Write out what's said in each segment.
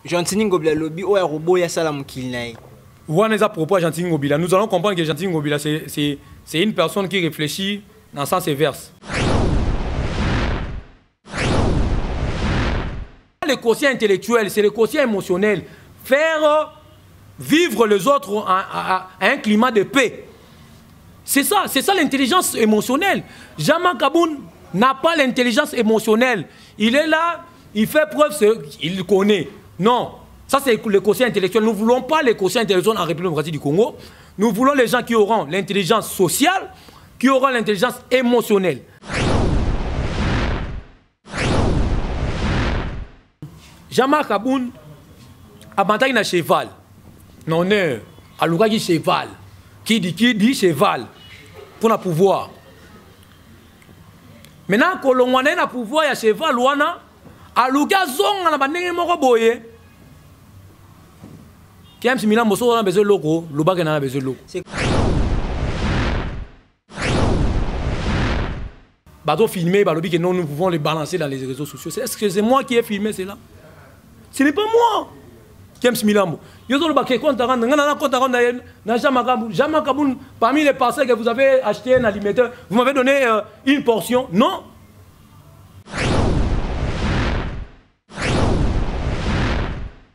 Gentini Ngobila lobby ou robot ya salam kilnai. Ouana est à propos de Gentini Ngobila. Nous allons comprendre que Gentini Ngobila, c'est une personne qui réfléchit dans sens inverse. Le quotient intellectuel, c'est le quotient émotionnel. Faire vivre les autres à un climat de paix. C'est ça l'intelligence émotionnelle. Jean-Marc Kaboun n'a pas l'intelligence émotionnelle. Il est là, il fait preuve, il connaît. Non, ça c'est le quotient intellectuel. Nous ne voulons pas les quotients intellectuels en République démocratique du Congo. Nous voulons les gens qui auront l'intelligence sociale, qui auront l'intelligence émotionnelle. Jean-Marc Kaboun a bataillé un cheval. Non, à l'ouvrage cheval. Qui dit cheval pour le pouvoir. Maintenant, quand on a le pouvoir, il y a cheval, à l'ouvrage zong, on a bandé mon boye. Qui aime si Milan Mosso, on a besoin de logo, le bac on a besoin de logo. Bateau filmé, que nous pouvons les balancer dans les réseaux sociaux. Est-ce que c'est moi qui ai filmé cela? Ce n'est pas moi. James Milambo. Parmi les parcelles que vous avez achetées un alimentaire, vous m'avez donné une portion. Non.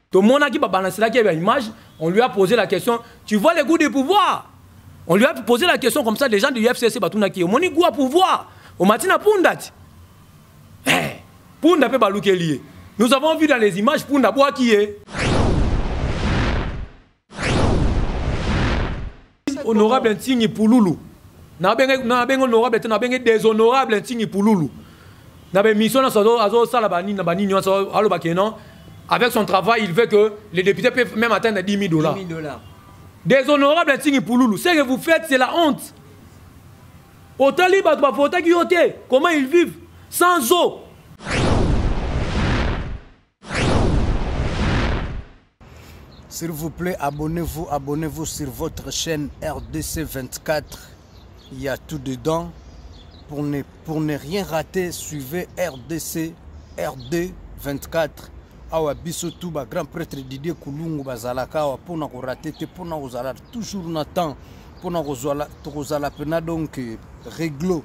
Tout le monde a qui va balancer là, qui a une image, on lui a posé la question, tu vois les goûts du pouvoir? On lui a posé la question comme ça, les gens du UFCC, qui ont goût à pouvoir. Au matin, Pundat. Pundat peut balouquer lié. Nous avons vu dans les images Pundat bois qui est. Honorable Ntingi Pouloulou. Na ben honorable na ben déshonorable Ntingi Pouloulou. Na ben mission na azo sala bani na bani nyonso alo bakeno. Avec son travail, il veut que les députés peuvent même atteindre 10 000 $. 10 000 $. Déshonorable Ntingi Pouloulou. Ce que vous faites, c'est la honte. Autant libre comment ils vivent sans eau. S'il vous plaît, abonnez-vous sur votre chaîne RDC 24. Il y a tout dedans. Pour ne rien rater, suivez RDC RD 24. Awa biso tout ba grand prêtre Didier Kulungu bazalaka awa pona ko rater te pona ko zala toujours na temps pona ko zala pena donc réglo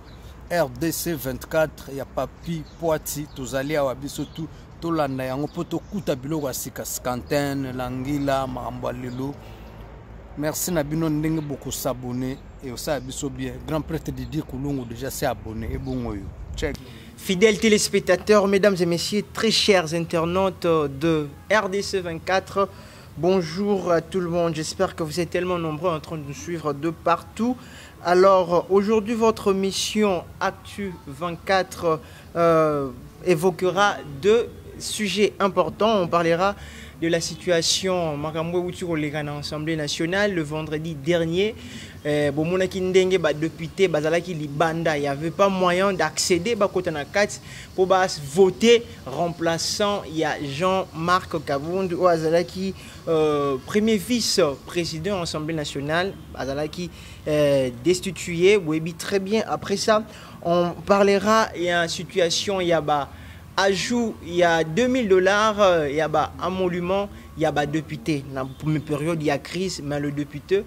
RDC 24 ya papi Poiti tozali awa biso tout tolanda yango po tokuta biloko ya sika skantene langila makambo lelo. Merci na bino ndenge beaucoup s'abonner et aussi biso bien grand prêtre Didier Kulungu déjà s'est abonné et bon yo check. Fidèles téléspectateurs, mesdames et messieurs, très chers internautes de RDC 24, bonjour à tout le monde. J'espère que vous êtes tellement nombreux en train de nous suivre de partout. Alors, aujourd'hui, votre mission Actu 24 évoquera deux sujets importants. On parlera de la situation à l'Assemblée nationale le vendredi dernier. Député il n'y avait pas moyen d'accéder pour voter remplaçant il y a Jean-Marc Kabound qui premier vice-président de l'Assemblée nationale qui destitué très bien. Après ça on parlera il y a une situation il y a ajout il y a 2 000 $, il y a un monument, il y a député dans une période il y a crise mais le député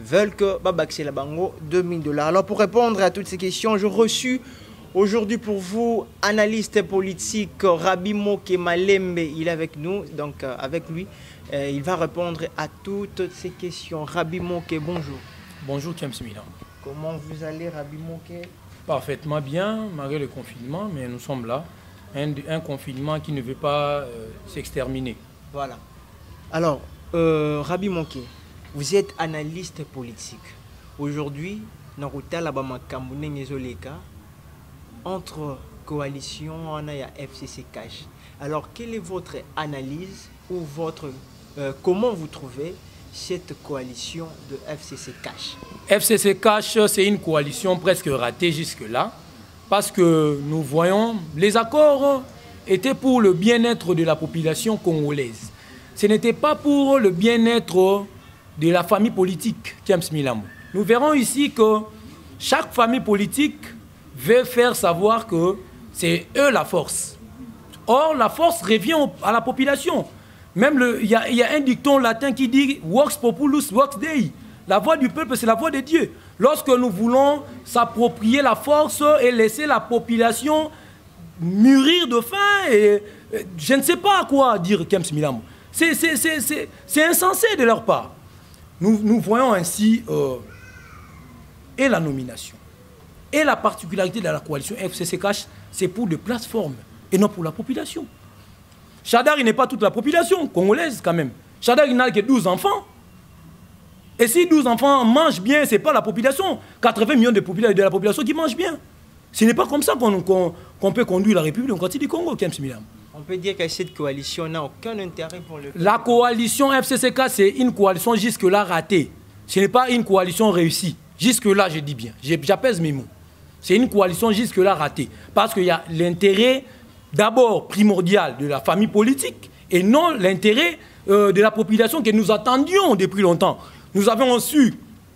veulent que Babaxé la bango 2 000 $. Alors pour répondre à toutes ces questions, je reçus aujourd'hui pour vous analyste politique Rabi Moke Malembe, il est avec nous, donc avec lui, il va répondre à toutes ces questions. Rabi Moke, bonjour. Bonjour James Milan. Comment vous allez Rabi Moke? Parfaitement bien, malgré le confinement, mais nous sommes là. Un confinement qui ne veut pas s'exterminer. Voilà. Alors, Rabi Moke, vous êtes analyste politique. Aujourd'hui, entre coalition, on a FCC Cash. Alors, quelle est votre analyse ou comment vous trouvez cette coalition de FCC Cash? FCC Cash, c'est une coalition presque ratée jusque-là, parce que nous voyons les accords étaient pour le bien-être de la population congolaise. Ce n'était pas pour le bien-être de la famille politique, James Milambo. Nous verrons ici que chaque famille politique veut faire savoir que c'est eux la force. Or, la force revient à la population. Même il y a un dicton latin qui dit « Vox populus, vox Dei ». La voix du peuple, c'est la voix de Dieu. Lorsque nous voulons s'approprier la force et laisser la population mûrir de faim, et je ne sais pas à quoi dire Kems Milambo. C'est insensé de leur part. Nous voyons ainsi et la nomination et la particularité de la coalition FCCK, c'est pour des plateformes et non pour la population. Chadar, il n'est pas toute la population congolaise quand même. Chadar, il n'a que 12 enfants. Et si 12 enfants mangent bien, ce n'est pas la population. 80 millions de la population qui mangent bien. Ce n'est pas comme ça qu'on peut conduire la République démocratique du Congo, Kems Milambo. On peut dire que cette coalition n'a aucun intérêt pour le... La coalition FCCK, c'est une coalition jusque-là ratée. Ce n'est pas une coalition réussie. Jusque-là, je dis bien. J'apaise mes mots. C'est une coalition jusque-là ratée. Parce qu'il y a l'intérêt, d'abord, primordial de la famille politique et non l'intérêt de la population que nous attendions depuis longtemps. Nous avons su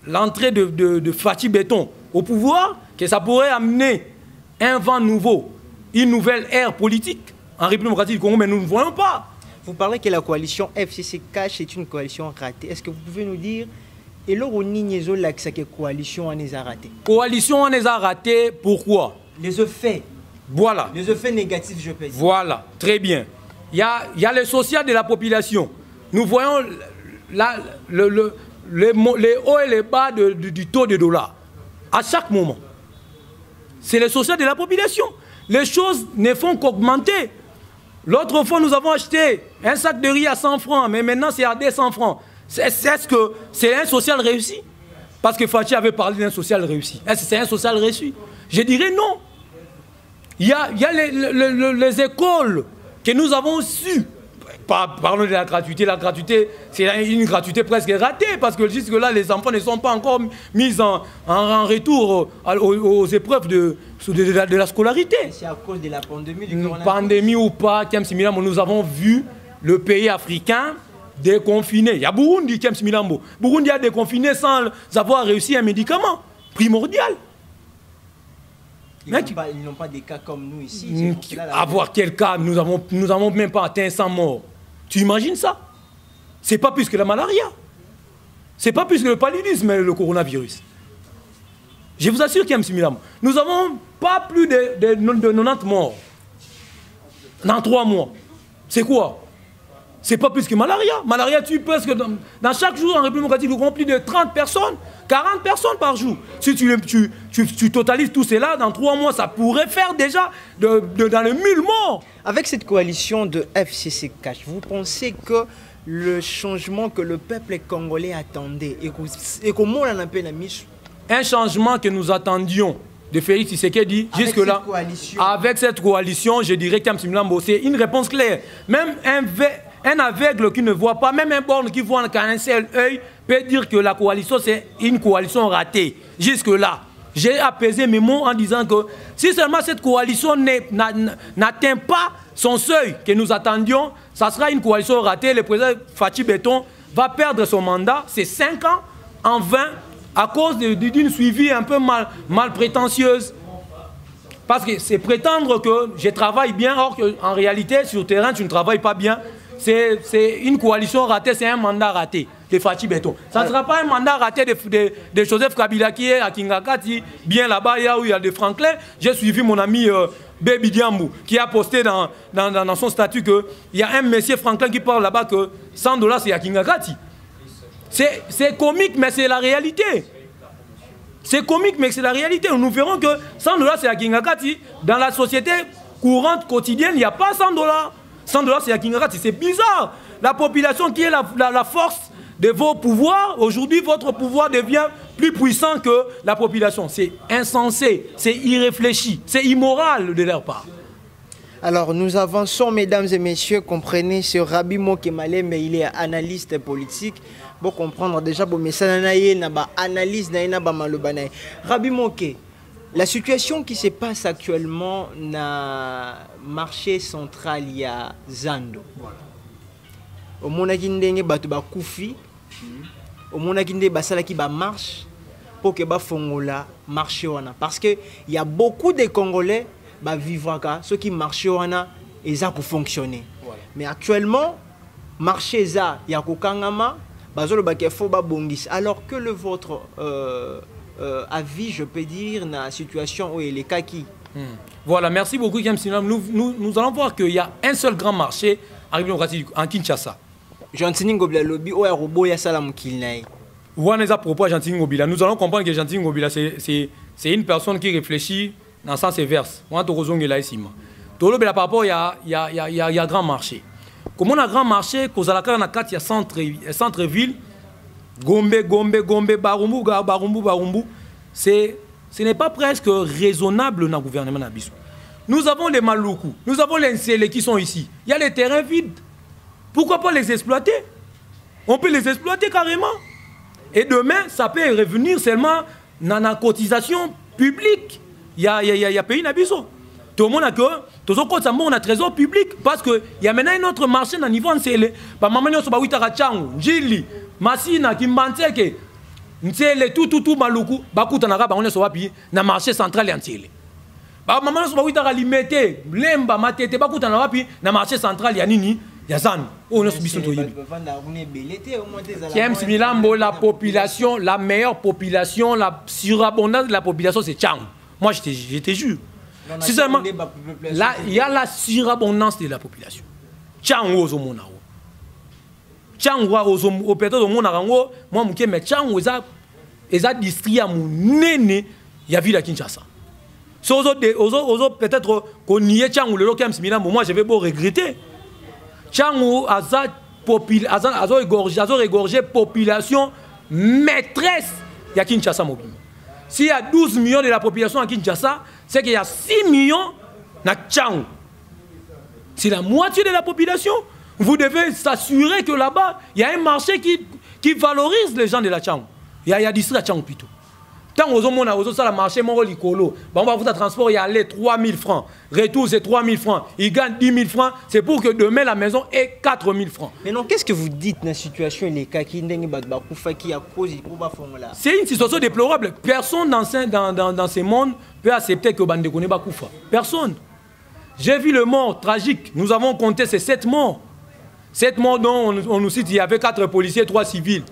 l'entrée de Fachi Béton au pouvoir, que ça pourrait amener un vent nouveau, une nouvelle ère politique en République démocratique du Congo, mais nous ne voyons pas. Vous parlez que la coalition FCCK est une coalition ratée. Est-ce que vous pouvez nous dire, et là, on n'y a que coalition en est ratée? Coalition en est ratée, pourquoi? Les effets. Voilà. Les effets négatifs, je peux dire. Voilà, très bien. Il y a le social de la population. Nous voyons les hauts et les bas du taux de dollar. À chaque moment. C'est le social de la population. Les choses ne font qu'augmenter. L'autre fois, nous avons acheté un sac de riz à 100 francs, mais maintenant c'est à 200 francs. Est-ce que c'est un social réussi? Parce que Fachi avait parlé d'un social réussi. Est-ce que c'est un social réussi? Je dirais non. Il y a les écoles que nous avons su. Parlons de la gratuité. La gratuité, c'est une gratuité presque ratée parce que jusque-là, les enfants ne sont pas encore mis en retour aux épreuves de la scolarité. C'est à cause de la pandémie du coronavirus. Pandémie ou pas, Kems Milambo, nous avons vu le pays africain déconfiné. Il y a Burundi, Kems Milambo. Burundi a déconfiné sans avoir réussi un médicament primordial. Ils n'ont pas des cas comme nous ici. Avoir quel cas? Nous n'avons même pas atteint 100 morts. Tu imagines ça? C'est pas plus que la malaria. C'est pas plus que le paludisme et le coronavirus. Je vous assure, Kems Milambo, nous n'avons pas plus de 90 morts dans 3 mois. C'est quoi? C'est pas plus que malaria. Malaria tue presque dans chaque jour en République démocratique du Congo plus de 30 personnes, 40 personnes par jour. Si tu totalises tout cela, dans 3 mois, ça pourrait faire déjà dans les 1000 morts. Avec cette coalition de FCCK, vous pensez que le changement que le peuple congolais attendait et comment on a appelé la mise? Un changement que nous attendions de Félix Tshisekedi jusque-là, avec cette coalition, je dirais Kems Milambo, c'est une réponse claire. Même un aveugle qui ne voit pas, même un borgne qui voit qu'un seul œil, peut dire que la coalition, c'est une coalition ratée. Jusque-là, j'ai apaisé mes mots en disant que si seulement cette coalition n'atteint pas son seuil que nous attendions, ça sera une coalition ratée. Le président Fachi Béton va perdre son mandat, c'est 5 ans en vain, à cause d'une suivi un peu mal prétentieuse. Parce que c'est prétendre que je travaille bien, or qu'en réalité, sur le terrain, tu ne travailles pas bien. C'est une coalition ratée, c'est un mandat raté de Fachi Béton. Ça ne sera pas un mandat raté de Joseph Kabila qui est à Kingakati, bien là-bas, où il y a des Franklin. J'ai suivi mon ami Baby Diambou qui a posté dans son statut qu'il y a un monsieur Franklin qui parle là-bas que 100 $ c'est à Kingakati. C'est comique, mais c'est la réalité. C'est comique, mais c'est la réalité. Nous verrons que 100 $ c'est à Kingakati. Dans la société courante, quotidienne, il n'y a pas 100 $. 100 $ c'est à Kingakati. C'est bizarre. La population qui est la force de vos pouvoirs, aujourd'hui, votre pouvoir devient plus puissant que la population. C'est insensé, c'est irréfléchi, c'est immoral de leur part. Alors, nous avançons, mesdames et messieurs. Comprenez, ce Rabi Moke Malé, mais il est analyste politique. Pour comprendre déjà, mais ça n'a analyse, Rabi Moke, la situation qui se passe actuellement dans le marché central, il y a Zando. Au Monakindenge, batu ba koufi. Au Monakinde, basala qui ba marche pour que ba fongola marche wana. Parce que il y a beaucoup de Congolais ba vivre ceux qui marchent wana et ça pour fonctionner. Voilà. Mais actuellement, marché za ya kokangama bazolo bakefo ba bongis alors que le vôtre avis je peux dire na situation où il est kaki. Voilà, merci beaucoup Kem Sinam. Nous allons voir qu'il y a un seul grand marché en Kinshasa. Gentini Ngobila lobby o ya robo ya salam kilnai. Ouaneza propos à Gentini Ngobila. Nous allons comprendre que Gentini Ngobila c'est une personne qui réfléchit dans sens et verse. On a tout raison là ici. Par rapport il y a grand marché. Comme on a grand marché, Kozalaka na kat ya centre-ville, Gombe, Barumbu, ce n'est pas presque raisonnable dans le gouvernement Nabiso. Nous avons les Maloukou, nous avons les Nsele qui sont ici. Il y a les terrains vides. Pourquoi pas les exploiter? On peut les exploiter carrément. Et demain, ça peut revenir seulement dans la cotisation publique. Il y a pays Nabiso. Tout le monde a que tout on a trésor public parce que il y a maintenant un autre marché dans le niveau Nsele. Par maman so ba witara changu, Njili, Masina, Kimbanteke, Nsele tout Maluku, bakuta na ba on so wapi na marché central ya Nsele. Ba maman so ba witara limete, Lemba, Matete, bakuta na wapi na marché central ya nini? Ya Zanu. On a subi son toyebi. James Milambo, la population, la meilleure population, la surabondance de la population c'est Changu. Moi je te jure. Si seulement, là, il y a la surabondance de la population. Tchango au Monao. Tchango au pétrole au Monao, moi, je me Tchango est à district à mon néné, il y a vu la Kinshasa. Si peut-être qu'on y est Tchango, le local, moi, je vais pas regretter. Tchango a égorgé population maîtresse, il y a Kinshasa mobile. S'il y a 12 millions de la population à Kinshasa, c'est qu'il y a 6 millions à Tchang. C'est la moitié de la population. Vous devez s'assurer que là-bas, il y a un marché qui valorise les gens de la Tchang. Il y a district à Tchang plutôt. Tant aux hommes, on a ça, le marché, mon licolo. On va vous à transport, il y a les 3 000 francs. Retour, c'est 3 000 francs. Il gagne 10 000 francs. C'est pour que demain, la maison ait 4 000 francs. Mais non, qu'est-ce que vous dites dans la situation C'est une situation déplorable. Personne dans ce monde peut accepter que Bande Kone Bakoufa. Personne. J'ai vu le mort tragique. Nous avons compté ces 7 morts. 7 morts dont on nous cite, il y avait 4 policiers, 3 civils.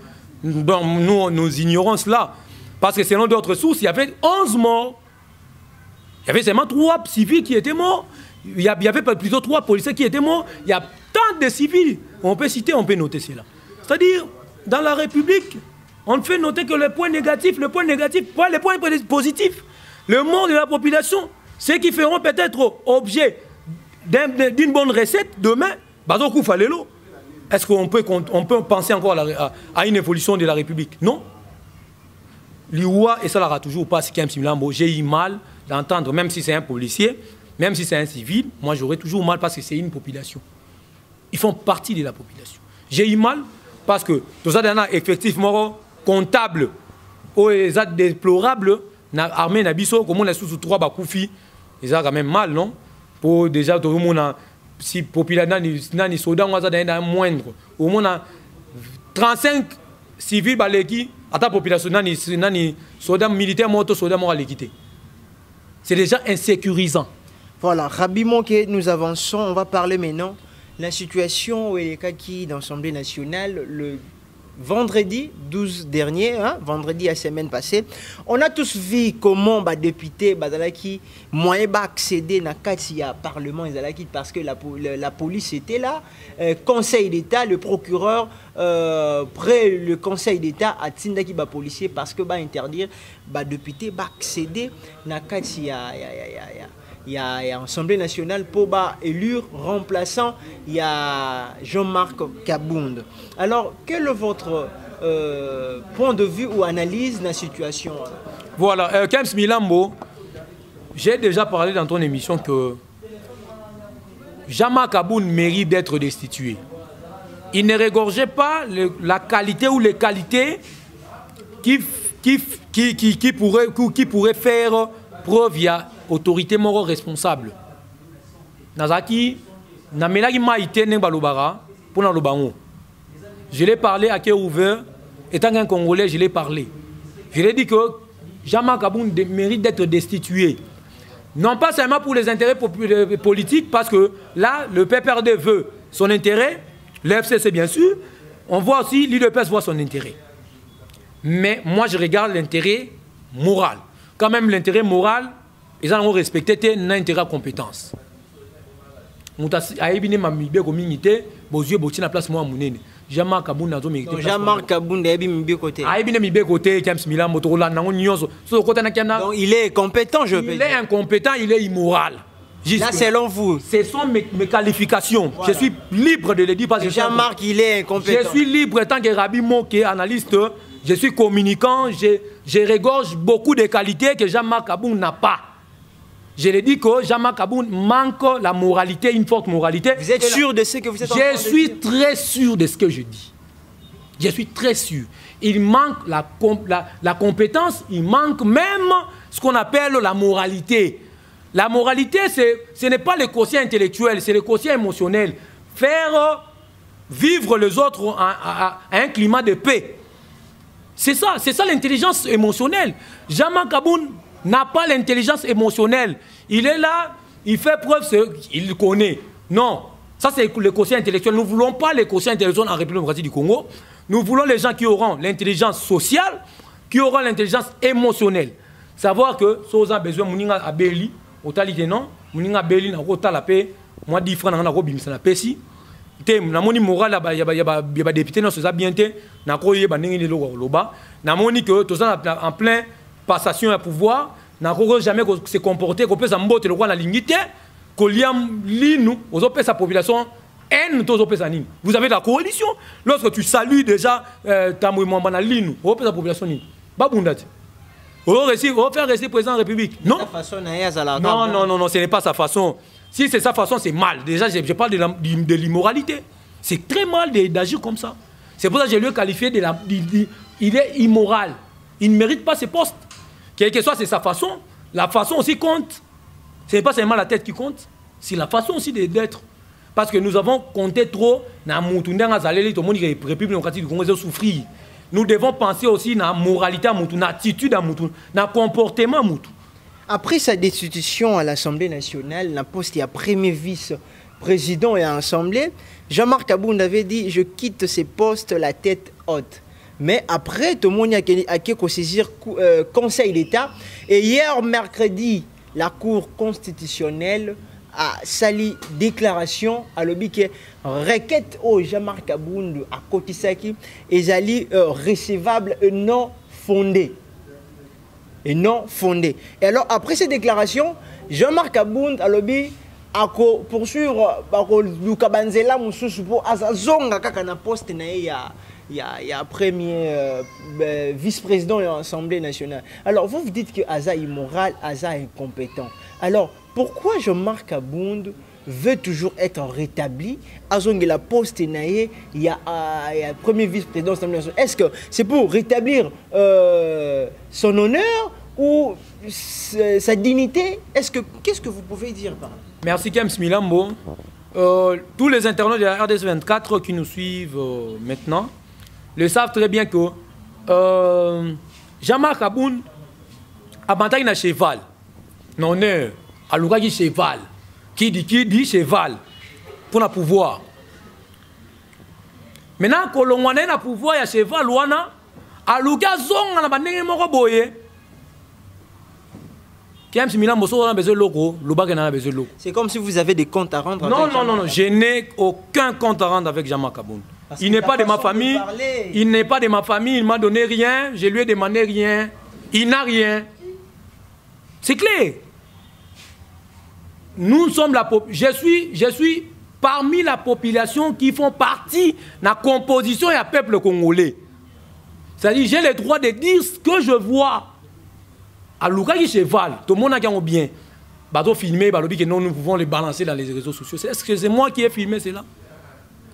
Donc, nous ignorons cela. Parce que selon d'autres sources, il y avait 11 morts. Il y avait seulement 3 civils qui étaient morts. Il y avait plutôt 3 policiers qui étaient morts. Il y a tant de civils. On peut citer, on peut noter cela. C'est-à-dire, dans la République, on ne fait noter que le point négatif, pas les points positifs. Le mort de la population, ceux qui feront peut-être objet d'une bonne recette demain, Bazokou Falelo. Est-ce qu'on peut penser encore à une évolution de la République? Non. L'IOA, et ça l'aura toujours pas, si j'ai eu mal d'entendre, même si c'est un policier, même si c'est un civil, moi j'aurais toujours mal parce que c'est une population. Ils font partie de la population. J'ai eu mal parce que tout ça, effectivement, comptable, ou déplorable, l'armée Nabiso, comme on est sous 3 bakoufi, ils ont quand même mal, non? Pour déjà, tout le monde, si la population n'a soda, on a moindre. Au moins, 35 civils, à ta population, nani soda militaire moto soda mora l'équité. C'est déjà insécurisant. Voilà, rapidement que nous avançons, on va parler maintenant de la situation où il est qui dans l'Assemblée nationale le vendredi 12 dernier, hein, vendredi la semaine passée. On a tous vu comment les députés qui moyen accéder à le Parlement parce que la police était là, Conseil d'État, le procureur près le Conseil d'État a tindaki ba policier parce que interdire les députés accéder il y a l'Assemblée nationale pour élire remplaçant, il y a Jean-Marc Kabound. Alors, quel est votre point de vue ou analyse de la situation? Voilà, Kems Milambo, j'ai déjà parlé dans ton émission que Jean-Marc Kabound mérite d'être destitué. Il ne regorgeait pas la qualité ou les qualités qui pourraient faire preuve via autorité morale responsable. Nazaki, namelaki maïté ne balobara pour na lobango. Je l'ai parlé à cœur ouvert, étant un Congolais, je l'ai parlé. Je l'ai dit que Jean-Marc Kabound mérite d'être destitué. Non pas seulement pour les intérêts politiques, parce que là, le PPRD veut son intérêt, L'FCC, bien sûr. On voit aussi, l'UDPS voit son intérêt. Mais moi, je regarde l'intérêt moral. Quand même, l'intérêt moral, ils ont respecté l'intérêt à compétence. Jean-Marc Kaboun a Jean-Marc Kaboun a mis côté. Donc il est compétent, je peux dire. Il est incompétent, il est immoral. Là, selon vous. Ce sont mes qualifications. Voilà. Je suis libre de le dire parce que Jean-Marc, il est incompétent. Je suis libre tant que Rabi Moké, analyste. Je suis communicant. Je regorge beaucoup de qualités que Jean-Marc Kaboun n'a pas. Je le dis que Jean-Marc Kaboun manque la moralité, une forte moralité. Vous êtes sûr de ce que vous êtes en train de dire? Je suis très sûr de ce que je dis. Je suis très sûr. Il manque la compétence, il manque même ce qu'on appelle la moralité. La moralité, ce n'est pas le quotient intellectuel, c'est le quotient émotionnel. Faire vivre les autres à un climat de paix. C'est ça l'intelligence émotionnelle. Jean-Marc Kaboun n'a pas l'intelligence émotionnelle. Il est là, il fait preuve, il connaît. Non, ça c'est le quotient intellectuel. Nous ne voulons pas les quotients intellectuels en République démocratique du Congo. Nous voulons les gens qui auront l'intelligence sociale, qui auront l'intelligence émotionnelle. Savoir que si on a besoin de Abeli, autorité non, Mouninga Beli n'a pas la paix, moi 10 francs n'a pas bimisa la paix si. Na moni moral là y a député non ça bien té na ko yeba ndenge ni loba na moni que tous en plein passation à pouvoir na ko jamais se comporter ko pesa mbote le roi na lingité ko liam linu aux opé sa population haine tous opé nini. Vous avez la coalition lorsque tu salues déjà ta mouvement na linu opé sa population ni ba bundati. On va faire rester président de la République. Non. Non, ce n'est pas sa façon. Si c'est sa façon, c'est mal. Déjà, je parle de l'immoralité. C'est très mal d'agir comme ça. C'est pour ça que je lui ai qualifié il est immoral. Il ne mérite pas ce poste. Quelle que soit sa façon, la façon aussi compte. Ce n'est pas seulement la tête qui compte, c'est la façon aussi d'être. Parce que nous avons compté trop dans la République démocratique du Congo, ils ont souffert. Nous devons penser aussi à la moralité, à l'attitude, à le comportement. Après sa destitution à l'Assemblée nationale, la poste il y a premier vice-président et à l'Assemblée, Jean-Marc Kaboun avait dit « Je quitte ces postes la tête haute ». Mais après, tout le monde a qu'à saisir Conseil d'État. Et hier, mercredi, la Cour constitutionnelle a sali déclaration à l'objet que requête au Jean-Marc Kaboun à Kotisaki est allée recevable et non fondée. Et non fondée. Et alors après cette déclaration, Jean-Marc Kaboun à l'objet a poursuivre Luka Banzela Moussous pour Azazonga Kakana poste il y a premier vice-président de l'Assemblée nationale. Alors vous dites que Aza est immoral, Aza est incompétent. Alors pourquoi Jean-Marc Kaboun veut toujours être rétabli? Azonga la poste il y a premier vice-président de l'Assemblée nationale. Est-ce que c'est pour rétablir son honneur ou sa dignité? Qu'est-ce que vous pouvez dire par là? Merci Kems Milambo. Tous les internautes de la RDS 24 qui nous suivent maintenant le savent très bien que Jean-Marc Kaboun a bataillé un cheval. Non, à l'ouga qui cheval. Qui dit cheval pour le pouvoir. Maintenant, quand on a le pouvoir, il y a cheval, à l'ouga zong, on a bandé moko boye. C'est comme si vous avez des comptes à rendre. Non, je n'ai aucun compte à rendre avec Jean-Marc Kaboun. Il n'est pas de ma famille. Il n'est pas de ma famille. Il ne m'a donné rien. Je lui ai demandé rien. Il n'a rien. C'est clair. Nous sommes je suis parmi la population qui font partie de la composition du peuple congolais. C'est-à-dire, j'ai le droit de dire ce que je vois. À Luka qui cheval, tout le monde a bien. Bateau filmé, que non, nous pouvons les balancer dans les réseaux sociaux. Est-ce que c'est moi qui ai filmé cela?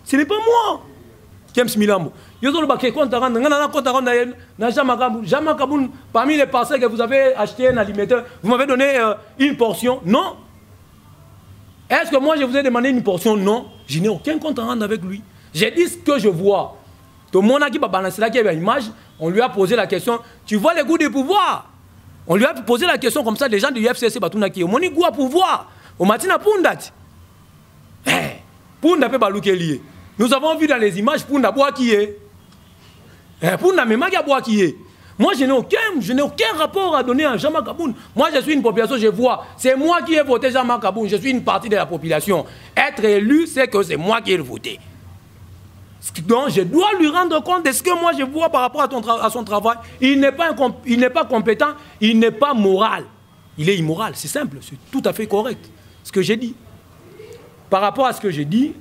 Ce n'est pas moi. Kems Milambo. Jean-Marc Kaboun, parmi les parcelles que vous avez achetées un alimentaire, vous m'avez donné une portion? Non. Est-ce que moi je vous ai demandé une portion? Non. Je n'ai aucun compte à rendre avec lui. J'ai dit ce que je vois. Tout le monde a qui va balancer là, qui avait une image, on lui a posé la question, tu vois les goûts du pouvoir? On lui a posé la question comme ça, les gens du UFCC, Batunaki, on a pouvoir. On m'a dit, Punda. Punda peut balouker lié. Nous avons vu dans les images pour Naboua qui est. Pour Namema qui est. Moi, je n'ai aucun rapport à donner à Jean-Marc Aboun. Moi, je suis une population, je vois. C'est moi qui ai voté Jean-Marc Aboun. Je suis une partie de la population. Être élu, c'est que c'est moi qui ai voté. Donc, je dois lui rendre compte de ce que moi je vois par rapport à son travail. Il n'est pas compétent, il n'est pas moral. Il est immoral, c'est simple, c'est tout à fait correct. Ce que j'ai dit. Par rapport à ce que j'ai dit,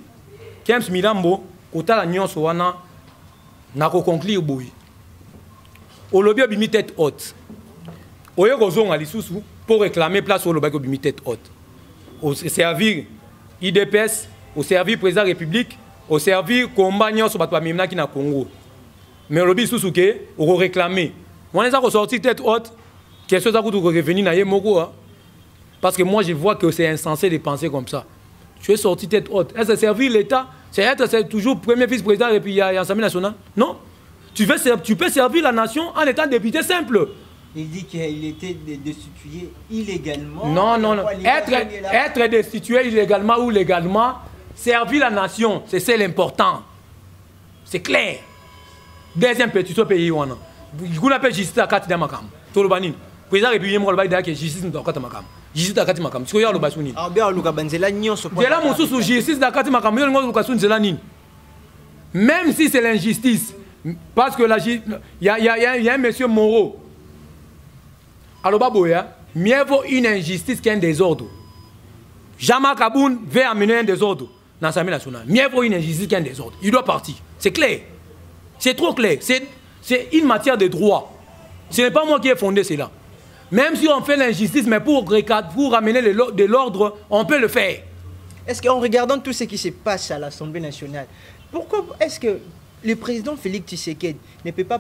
Kems Milambo, Kota la Nyon Sowana, n'a pas conclu au bout. Au lobby a mis tête haute. Au Yogozon à l'Issoussou pour réclamer place au lobby a mis tête haute. Au servir IDPS, au servir président de la République, au servir combat sur le Mimna qui na Congo. Mais au lobby Issoussou, on réclamer. On est ressorti tête haute. Quelque chose à revenir dans Yemoko. Parce que moi je vois que c'est insensé de penser comme ça. Tu es sorti tête haute. Est-ce que servir l'État? C'est toujours premier vice-président et puis il y a l'Assemblée nationale? Non. Tu peux servir la nation en étant député simple. Il dit qu'il était destitué illégalement. Non, non, non. Être destitué illégalement ou légalement, servir la nation, c'est l'important. C'est clair. Deuxième pétition pays. Vous appelle justice à Kati Damakam. Tolobanin. Président République, moi, le bail justice à Kati Damakam. Justice à Kati Damakam. Tu regardes le basuni. Ah bien, Luka Banzela nyon ce point. Là, mon sous justice à Kati Damakam. Même si c'est l'injustice. Parce que il y a un monsieur Moreau. Alors, Baboya, mieux vaut une injustice qu'un désordre. Jean-Marc Aboun veut amener un désordre dans l'Assemblée nationale. Mieux vaut une injustice qu'un désordre. Il doit partir. C'est clair. C'est trop clair. C'est une matière de droit. Ce n'est pas moi qui ai fondé cela. Même si on fait l'injustice, mais pour ramener de l'ordre, on peut le faire. Est-ce qu'en regardant tout ce qui se passe à l'Assemblée nationale, pourquoi est-ce que le président Félix Tshisekedi ne peut pas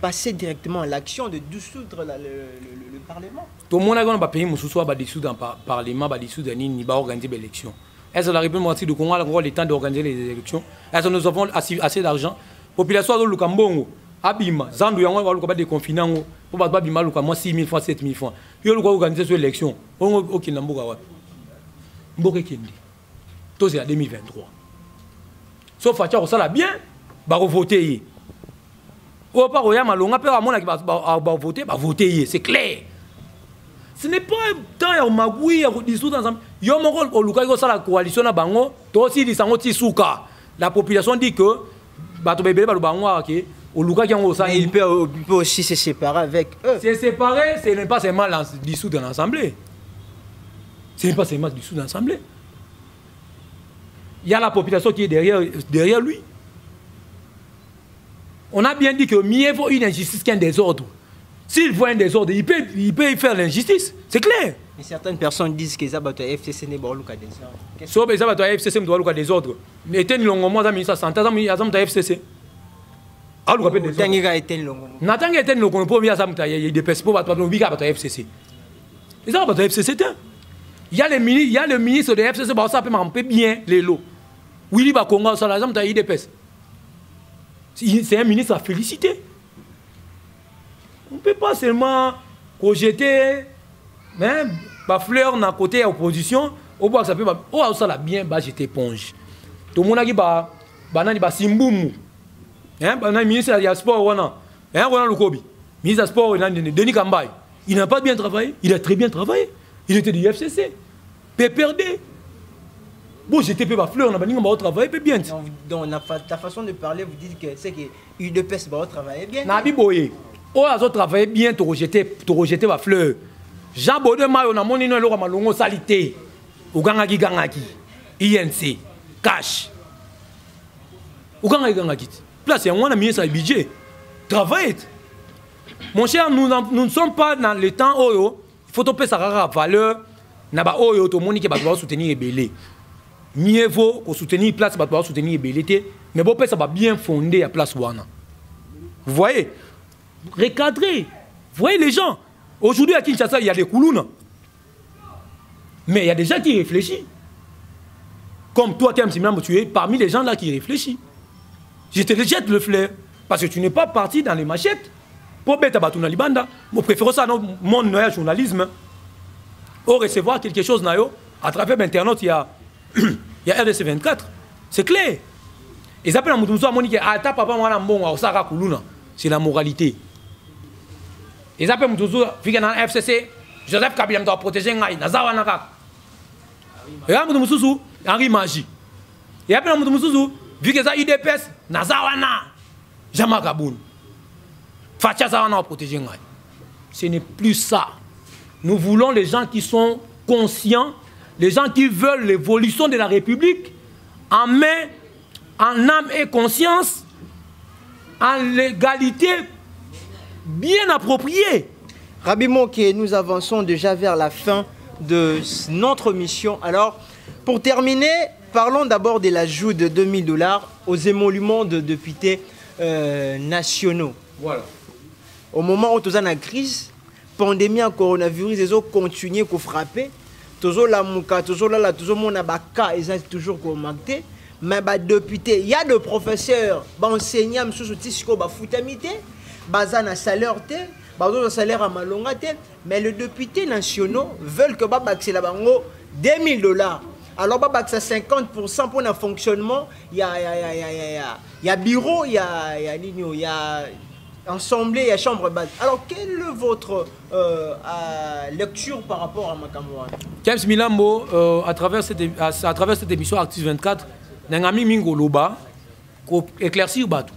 passer directement à l'action de dissoudre le Parlement? Tout le monde a un pays qui va dissoudre dans le Parlement, va dissoudre et va organiser des élections. Est-ce que la République du Congo a le temps d'organiser les élections? Est-ce que nous avons assez d'argent? La population de Lukambongo, Abima, Zandou, on va déconfiner, on va Abima, 6 000 francs, 7 000 francs. Il va organiser cette élection. On va au Kinamboga. Mboke Kendi. Tout c'est en 2023. Sauf que ça va bien. Va voter. Ou pas roya malonga pe amona qui va voter, c'est clair. Ce n'est pas tant ya magui ya dissoudre ensemble. Yo moko oluka ko sala coalition na bango, to si di sango ti suka. La population dit que bato bébé ba bango ke oluka ki ngo ça. Il peut aussi se séparer avec eux. Se séparer, ce n'est pas seulement dissoudre dans l'assemblée. Ce n'est pas seulement dissoudre dans l'assemblée. Il y a la population qui est derrière lui. On a bien dit que mieux vaut une injustice qu'un désordre. S'il voit un désordre, il peut y faire l'injustice. C'est clair. Mais certaines personnes disent que ça va être FCC n'est pas le cas désordre. Sauf que ça va être FCC n'est pas le cas désordre. Mais était une longue mois d'amis, ça s'entend, ça FCC. Ah, le cas désordre. Tangiga était une longue mois. Natanga était une longue mois. Pour bien ça, il y a des personnes pour battre FCC. Et ça va être FCC. Il y a le ministre de FCC, ça peut m'emper bien les lots. Willy Bakonga, ça l'exemple, il y a des personnes. C'est un ministre à féliciter. On ne peut pas seulement projeter ma fleur dans le côté de l'opposition. Au bout ça peut ça l'a bien jeter éponge. Tout le monde a dit bah Simboumou. Le ministre de la sport Ronan Lukobi. Ministre de sport Denis Kambay. Il n'a pas bien travaillé, il a très bien travaillé. Il était du FCC. PPRD. Bon, j'étais pas fleur, on a pas travaillé bien. Dans ta façon de parler, vous dites que c'est que UDPS va travailler bien. Nabi Boye, on a travaillé bien, tu rejeter ma fleur. Jean Baudin Mayo, on a mon nom, on a mon salité. Ugangaki Gangaki, INC, cash. Ugangaki Gangaki. Place, on a mis ça budget. Travaille. Mon cher, nous ne sommes pas dans le temps où il faut payer sa valeur. Naba Oyo, tout le monde qui va soutenir les bélés. Mieux vaut soutenir place, pour soutenir les bélés. Mais bon, ça va bien fonder à place Wana. Vous voyez? Recadrer. Vous voyez les gens? Aujourd'hui à Kinshasa, il y a des Koulouna. Mais il y a des gens qui réfléchissent. Comme toi, tu es parmi les gens là qui réfléchissent. Je te jette le flair. Parce que tu n'es pas parti dans les machettes. Pour bête à Batouna Libanda. Je préfère ça dans mon journalisme. Pour recevoir quelque chose à travers Internet, il y a RDC 24. C'est clair. Ils appellent un mouton monique ata papa mwana mbongo osaka kuluna. C'est la moralité. Ils appellent un mouton fika na FCC Joseph Kabila doit protéger ngai nazawa naka. Et un mouton Henri Magie. Et appellent un mouton vu que ça UDPS nazawa na Jama Kaboun. Fatia zawa protéger ngai. Ce n'est plus ça. Nous voulons les gens qui sont conscients, les gens qui veulent l'évolution de la République en main, en âme et conscience, en légalité bien appropriée. Rabbi Monké, nous avançons déjà vers la fin de notre mission. Alors, pour terminer, parlons d'abord de l'ajout de $2000 aux émoluments de députés nationaux. Voilà. Au moment où nous sommes en crise, pandémie en coronavirus, ils ont continué à frapper. Toujours la mouka, toujours là, toujours mon abaka, ils ont toujours commandé. Mais les députés, il y a des professeurs, des enseignants, qui sont foutamité, qui ont un salaire, un salaire à malonga, mais les députés nationaux veulent que c'est $2000. Alors, c'est 50% pour le fonctionnement. Il y a bureau, il y a assemblée, il y a chambre basse. Alors, quelle est votre lecture par rapport à Makamouane? James Milambo, à travers cette émission Active 24, nous avons mis Mingoloba pour éclaircir Batou.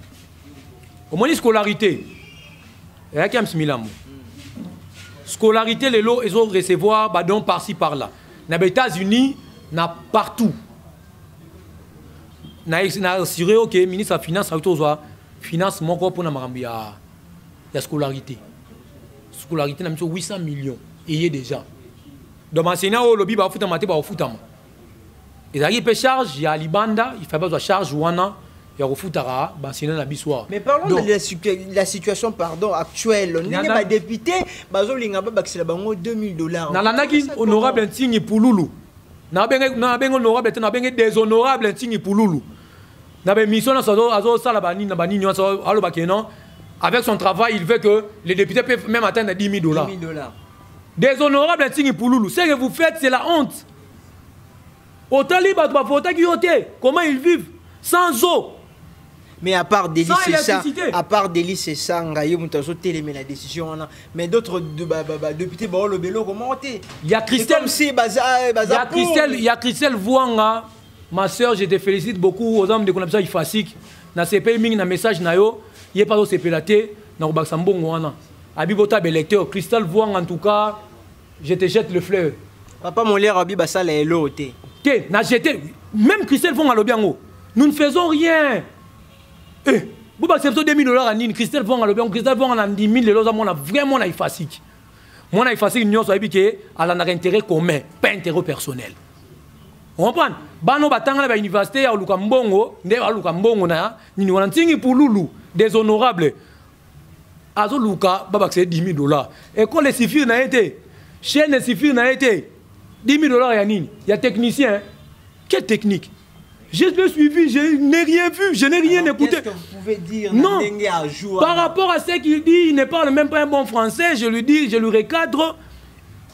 Au moins, la scolarité. Il y a James Milambo. Scolarité, les lots, ils ont recevoir badon par-ci par-là. Dans les États-Unis, partout. Nous avons assuré que le ministre de la Finance a finance mon corps pour la scolarité. Scolarité, nous avons 800 millions. Il y a déjà. Donc, l'enseignant au lobby, il va foutre maté, il va foutre. Il y a charge, il y a Libanda, il fait pas de charge, il y a Refutara, l'enseignant la bissoir. Mais parlons de la situation actuelle. Il y a des députés, ils ont $2000. Dans la honorable insigne pour Loulou. Dans la honorable déshonorable insigne pour Loulou. Avec son travail, il veut que les députés peuvent même atteindre $10,000. Déshonorable insigne pour Loulou. Ce que vous faites, c'est la honte. Autant libre, comment ils vivent sans eau. Mais à part délice c'est ça, la décision. Mais d'autres députés, comment il y a Christelle Vouanga, ma soeur, je te félicite beaucoup aux hommes de connexion ifasik. Na CP ming na message na yo, il pas au CP laté, na Robaxambongo wana. Abibota belecteur, Christelle Vouanga en tout cas, je te jette le fleur. Papa mon lien Rabi Bassa la LOT. Na jeté, même Christelle Vouanga lobiango. Nous ne faisons rien. Vous acceptez $2000 à Nine, Christelle Vouanga lobiango, Christelle Vouanga a $10,000 à moi vraiment na ifasik. Moi na ifasik union so habité à la intérêt commun, pas intérêt personnel. On comprend? Bano batanga la université ya Lukambongo, nde ba Lukambongo na nini wana ntingi pour Loulou, déshonorable. Azo Luka baba c'est $10,000. École civile n'a été, chaîne civile n'a été $10,000 ya nini? Ya technicien. Quelle technique? Je l'ai suivi, je n'ai rien vu, je n'ai rien écouté. Qu'est-ce que vous pouvez dire? Non. Par rapport à ce qu'il dit, il ne parle même pas un bon français. Je lui dis, je lui recadre.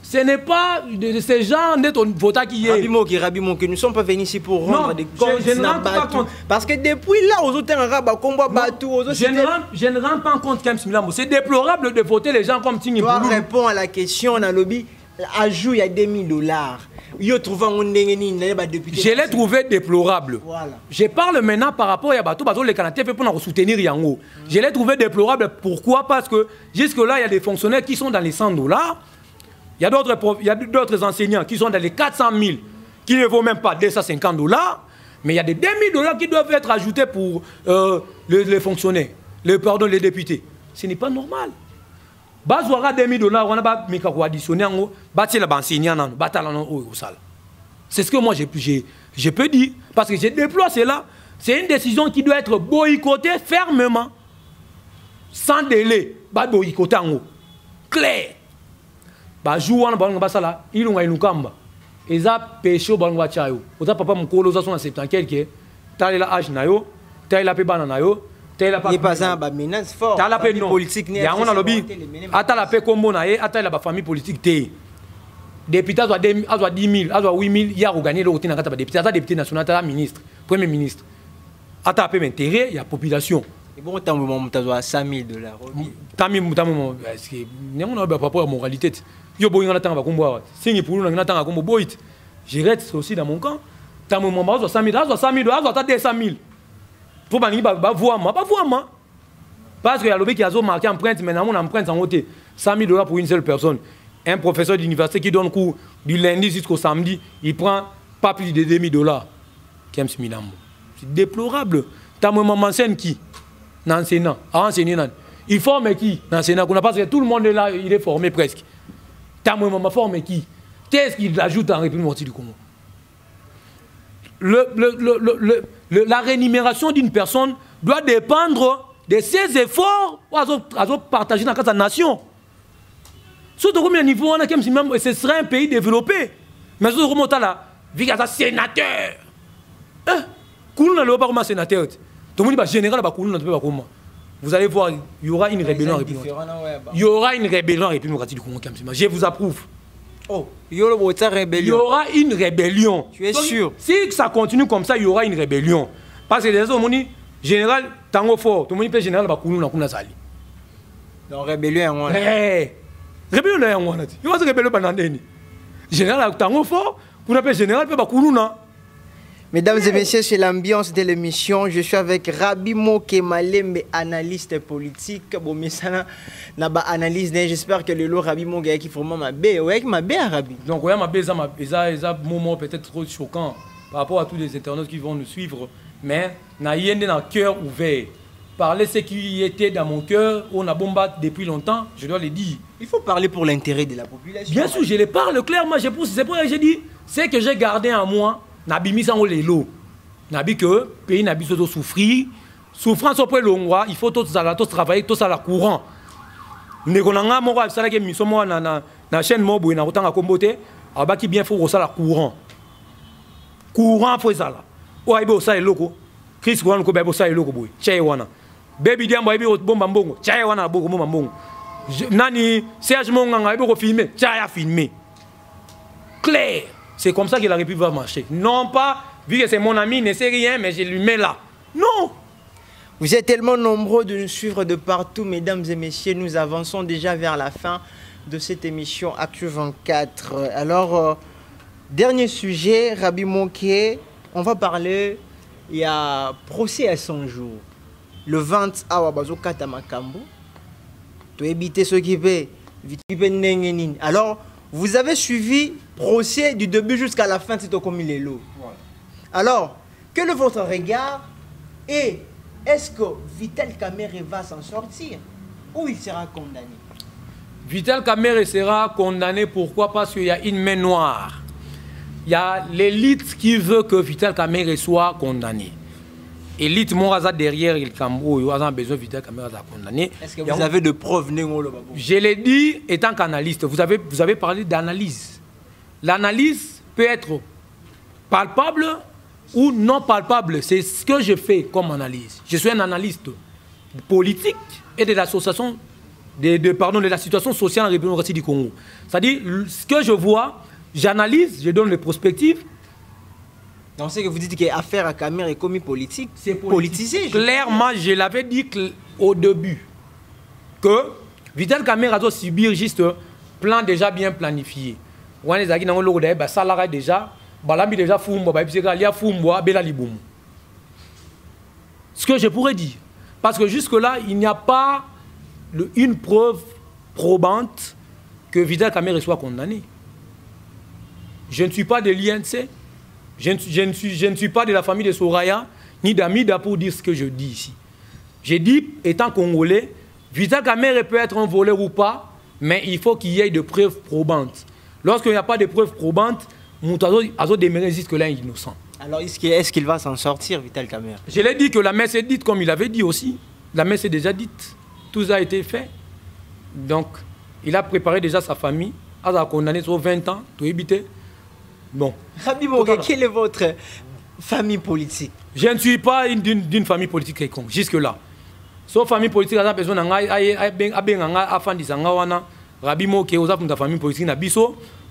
Ce n'est pas de ces gens de ton vote qui est. Rabbi Monké, nous ne sommes pas venus ici pour rendre des comptes. Je ne rends pas compte. Parce que depuis là, aux autres combat Batou, je ne rends pas compte, Kems Milambo. C'est déplorable de voter les gens comme Tingui Boulou. Toi, réponds à la question, on a lobby. Ajout, il y a $2000. Je l'ai trouvé déplorable. Voilà. Je parle maintenant par rapport à Batou, les Canadiens fait pour nous soutenir Yango. Je l'ai trouvé déplorable. Pourquoi? Parce que jusque-là, il y a des fonctionnaires qui sont dans les $100. Il y a d'autres enseignants qui sont dans les 400 000, qui ne vaut même pas $250. Mais il y a des $10,000 qui doivent être ajoutés pour les fonctionnaires, les députés. Ce n'est pas normal. Bazouara $10,000, on a pas additionné, c'est ce que moi je peux dire. Parce que je déploie cela. C'est une décision qui doit être boycottée fermement. Sans délai. Boycotter en haut. Clair. Jouan balon basala ilunga ilukamba eza pesho balon wachayo oza papa mukolo za sona 70 quelque talela âge nayo talela pe bana nayo talela pa pas un ba menace fort talela pe politique ne ya ngona lobi atala pe kombo na ye atala ba famille politique te député azwa 10,000 azwa 8,000 ya regagner le rotina kata ba député ata député national ata ministre premier ministre ata pe intérêt il y a population. Et bon, tant moment tu as 100 000 $. Tami est-ce que n'on a pas rapport à moralité. Yo boyinga natanga ba kombo. Singi pour nous natanga kombo boyit. Je reste aussi dans mon camp. Tant moment ba 100 000, $, 100 000, $, 200 000. Pour baningi ba voir moi. Parce que y a lobby qui a marqué empreinte mais mon empreinte en côté 100 000 $ pour une seule personne. Un professeur d'université qui donne cours du lundi jusqu'au samedi, il prend pas plus de 2 000 $. C'est déplorable. Tant moment m'enseigne qui n'enseignant, enseignant. Il forme qui n'enseignant, parce que tout le monde est là, il est formé presque. Tant moment forme qui? Qu'est-ce qu'il ajoute en République du Congo? La rémunération d'une personne doit dépendre de ses efforts à partager dans la nation. Surtout combien de niveau on a, ce serait un pays développé. Mais surtout comment là, vu qu'il y a un sénateur. Koulou n'a pas comme sénateur. Tout le monde va général, vous allez voir, il y aura une rébellion en République. Il y aura une rébellion en République du Congo. Je vous approuve. Oh, il y aura une rébellion. Tu es sûr? Si ça continue comme ça, il y aura une rébellion. Parce que les autres, général, tango fort, tout le monde peut général va Koulou n'a zali. Donc rébellion rébellion là on a dit. Il va se rébeller pendant des années. Général tango fort, pour appeler général peut pas Koulou na. Mesdames et messieurs, c'est l'ambiance de l'émission. Je suis avec Rabi Moke Malembe, analyste politique. Bon, mais ça n'a pas analyse. J'espère que le lot Rabi Moke qui vraiment ma bé. Ouais, ma bé Rabi. Donc, ouais, ma bé, ça un moment peut-être trop choquant par rapport à tous les internautes qui vont nous suivre. Mais, n'a rien dans le cœur ouvert. Parler ce qui était dans mon cœur, on a bombardé depuis longtemps, je dois le dire. Il faut parler pour l'intérêt de la population. Bien sûr, je le parle clairement. C'est pour ça que j'ai dit, c'est que j'ai gardé en moi. Nabi sans les lots. Nabi que pays nabi soto souffrir. Souffrance au point longwa, il faut tous travailler, tous à la courant. Nekonanga moko ça que mission moi na chaîne mobo na otanga kombote, abaki bien faut ça la courant. Courant faut ça là. O aibo ça loko. Chris wan ko bebo ça loko boy. Chai wana. Baby diambo aibo bomba mbongo. Chai wana boko bomba mbongo. Nani Serge Monganga aibo ko filmer. Chai a filmer. Clair. C'est comme ça que la République va marcher. Non pas, vu que c'est mon ami, il ne sait rien, mais je lui mets là. Non. Vous êtes tellement nombreux de nous suivre de partout, mesdames et messieurs. Nous avançons déjà vers la fin de cette émission Actu 24. Alors, dernier sujet, Rabi Moke, on va parler, il y a procès à 100 jours. Le 20 à Wabazo Katamakambo. Tu éviter ce qui fait. Alors, vous avez suivi le procès du début jusqu'à la fin de cette Okomilelo. Alors, quel est votre regard et est-ce que Vital Kamerhe va s'en sortir ou il sera condamné? Vital Kamerhe sera condamné, pourquoi? Parce qu'il y a une main noire. Il y a l'élite qui veut que Vital Kamerhe soit condamné. Élite Moraza derrière le Cambo, il a besoin de Vital Kamerhe soit condamné. Est-ce que vous avez de preuves? Je l'ai dit étant qu'analyste, vous avez parlé d'analyse. L'analyse peut être palpable ou non palpable. C'est ce que je fais comme analyse. Je suis un analyste politique et de l'association de la situation sociale en République du Congo. C'est-à-dire, ce que je vois, j'analyse, je donne les perspectives. Donc, c'est que vous dites que l'affaire à Kamerhe est commis politique, c'est politisé. Clairement, je l'avais dit au début que Vital Kamerhe doit subir juste un plan déjà bien planifié. On est déjà, salaire déjà, balambi déjà fumbo, ce que je pourrais dire. Parce que jusque-là, il n'y a pas une preuve probante que Vital Kamerhe soit condamné. Je ne suis pas de l'INC. Je ne suis pas de la famille de Soraya, ni d'Amida pour dire ce que je dis ici. J'ai dit, étant congolais, Vital Kamerhe peut être un voleur ou pas, mais il faut qu'il y ait de preuves probantes. Lorsqu'il n'y a pas de preuves probantes, Moutazo demeure jusque-là innocent. Alors, est-ce qu'il va s'en sortir, Vital Kamerhe? Je l'ai dit que la messe est dite, comme il avait dit aussi. La messe est déjà dite. Tout ça a été fait. Donc, il a préparé déjà sa famille. Il a condamné sur 20 ans, tout éviter. Bon. Rabi Moke, quelle est votre famille politique? Je ne suis pas d'une famille politique quelconque, jusque-là. Sauf famille politique, il y a besoin de Rabi Moke, il y a une famille politique,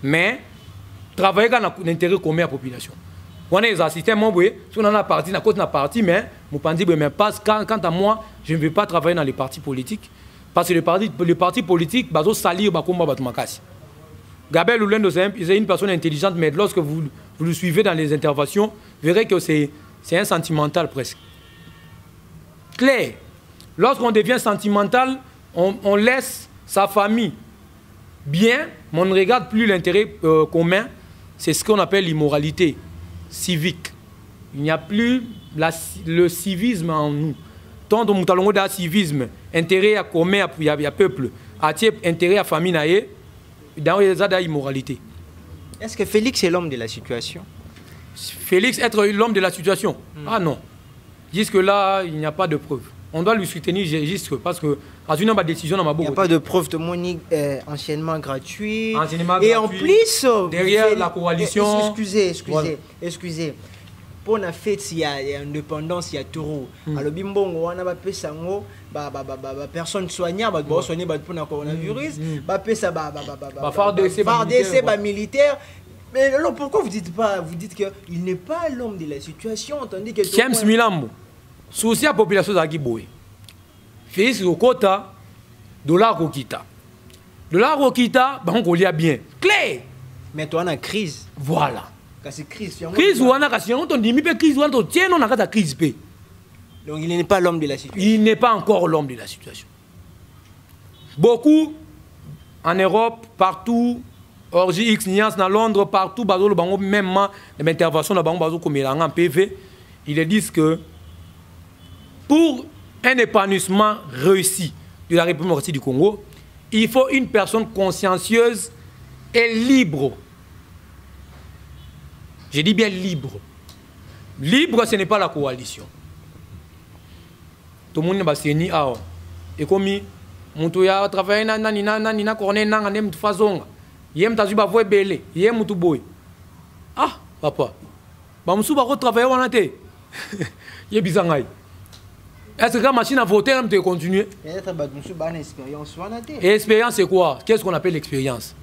mais travailler dans l'intérêt commun de la population. On est assisté, on a parti, mais mais quant à moi, je ne vais pas travailler dans les partis politiques. Parce que les partis politiques, ils vont salir le combat. Gabriel Oulendo, c'est une personne intelligente, mais lorsque vous le suivez dans les interventions, vous verrez que c'est un sentimental presque. Clair. Lorsqu'on devient sentimental, on laisse sa famille bien, mais on ne regarde plus l'intérêt commun. C'est ce qu'on appelle l'immoralité civique. Il n'y a plus le civisme en nous. Tant que nous avons un civisme, intérêt à commun, il y a peuple, intérêt à famille, dans les immoralité. Est-ce que Félix est l'homme de la situation? Félix être l'homme de la situation? Ah non. Jusque-là, il n'y a pas de preuve. On doit lui soutenir juste parce que à une décision dans ma il n'y a pas de preuve de mon enchaînement gratuit. Et en plus, derrière la coalition. Excusez. Pour la fête, il y a indépendance, il y a Touro. Alors, bimbongo, on a fait ça, personne soignable, bah soigner pour le coronavirus, bah fait ça, bah militaire. Mais alors pourquoi vous dites qu'il n'est pas l'homme de la situation, tandis que James Milambo, souci à la population d'Agiboé. Fils au quota, dollar au kita. Dollar au kita, bah on lit bien. Clé. Mais toi on a crise. Voilà. Crise ou on a crise, on dit mais crise ou on tient on a la crise p. Donc il n'est pas l'homme de la situation. Il n'est pas encore l'homme de la situation. Beaucoup en Europe, partout. Orgi X Niance dans Londres, partout, même l'intervention en PV, ils disent que pour un épanouissement réussi de la République démocratique du Congo, il faut une personne consciencieuse et libre. Je dis bien libre. Libre, ce n'est pas la coalition. Tout le monde va s'y unir. Et comme on a travaillé dans la façon. Yem tazu ba voye belé, yem mutu boy. Ah, papa. Ba musu ba ko travailler wana té. Yé bizangai. Est-ce que la machine à voter elle peut continuer? Peut-être ba musu ba une expérience wana té. Expérience c'est quoi? Qu'est-ce qu'on appelle l'expérience?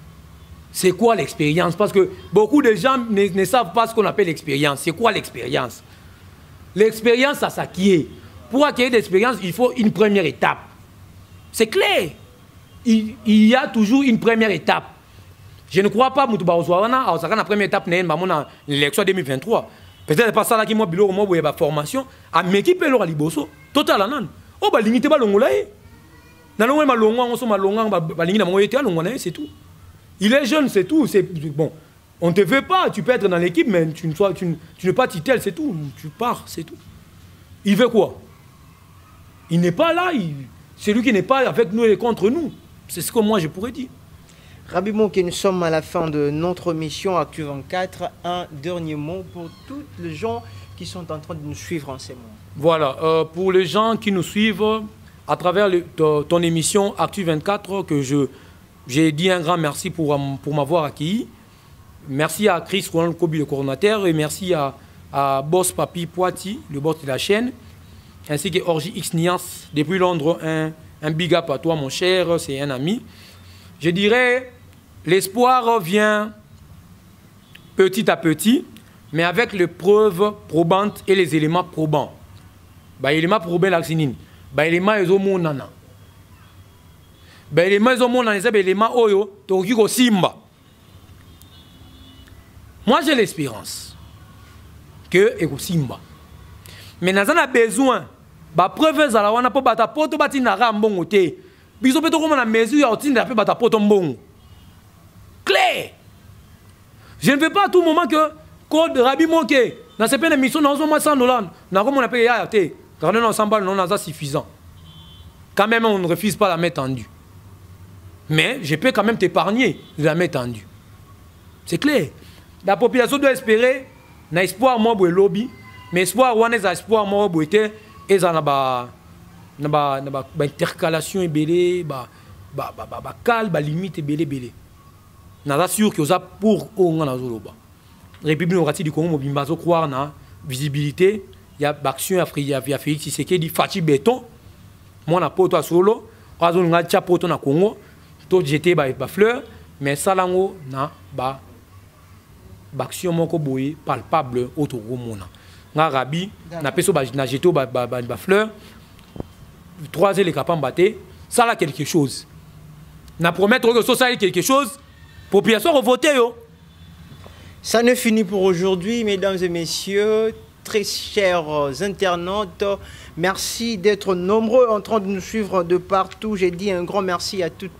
C'est quoi l'expérience? Parce que beaucoup de gens ne savent pas ce qu'on appelle l'expérience. C'est quoi l'expérience? L'expérience, ça s'acquiert. Pour acquérir l'expérience, il faut une première étape. C'est clair. Il y a toujours une première étape. Je ne crois pas que la première étape dans l'élection 2023. Peut-être pas ça là qui m'a dit que la formation a mais qui peut leur liboso total anan. Oh ba limité ba longola e. Na longola ma longola on so ma longola ba limité na mo été longola c'est tout. Il est jeune c'est tout, c'est bon. On te veut pas, tu peux être dans l'équipe mais tu ne pas titel, c'est tout, tu pars, c'est tout. Il veut quoi? Il n'est pas là, c'est lui qui n'est pas avec nous et contre nous. C'est ce que moi je pourrais dire. Rabi Monké, nous sommes à la fin de notre mission Actu 24. Un dernier mot pour tous les gens qui sont en train de nous suivre en ces moments. Voilà, pour les gens qui nous suivent à travers ton émission Actu 24, que j'ai dit un grand merci pour m'avoir accueilli. Merci à Chris Roland Kobi, le coordonnateur, et merci à Boss Papi Poiti, le boss de la chaîne, ainsi que Orgi X Niance, depuis Londres, un big up à toi mon cher, c'est un ami. Je dirais... L'espoir vient petit à petit, mais avec les preuves probantes et les éléments probants. Les éléments probants, c'est les éléments ezomonana. Les éléments ezomonana, c'est les éléments oyo tokiko simba. Moi, j'ai l'espérance que eko simba. Mais nous avons besoin de preuves à la wana po bata poto batina rambongo te. Biso peto comme na mesure ya otinda pe bata poto mbongo. Clair. Je ne veux pas à tout moment que code Rabi Monké dans cette émission dans un $100 n'a comme on appelle yate car nous ensemble non c'est suffisant. Quand même on ne refuse pas la main tendue. Mais je peux quand même t'épargner de la main tendue. C'est clair. La population doit espérer n'a espoir moi boy lobby mais espoir one est espoir moi boy té et ça na intercalation et belé cal limite belé. Je suis sûr que ça pour la République démocratique du Congo, je crois croire dans la visibilité. Il y a l'action africaine, il y a Félix Tshisekedi dit Fachi Béton. Moi, je suis solo. Je suis poto na Congo. Tout jeté ba fleur, mais ça na ba action moko boye palpable autour mona. nga rabi na peso na jeto ba fleur 3 heures les capables battre ça là quelque chose na promettre que ça quelque chose population voter yo. Ça ne finit pour aujourd'hui, mesdames et messieurs, très chers internautes. Merci d'être nombreux en train de nous suivre de partout. J'ai dit un grand merci à toute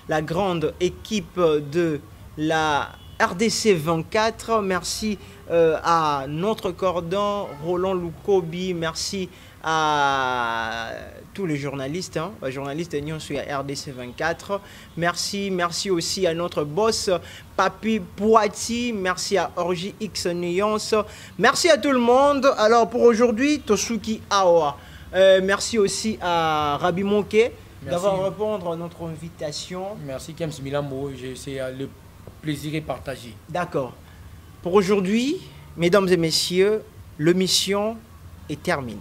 la grande équipe de la RDC 24. Merci à notre cordon, Roland Lukobi. Merci à tous les journalistes, journalistes de sur RDC 24. Merci aussi à notre boss Papi Poati. Merci à Orgi X Nuance. Merci à tout le monde. Alors pour aujourd'hui, Tosuki Awa. Merci aussi à Rabi Monke d'avoir répondu à notre invitation. Merci Kems Milambo, c'est le plaisir est partagé. D'accord. Pour aujourd'hui, mesdames et messieurs, l'émission est terminée.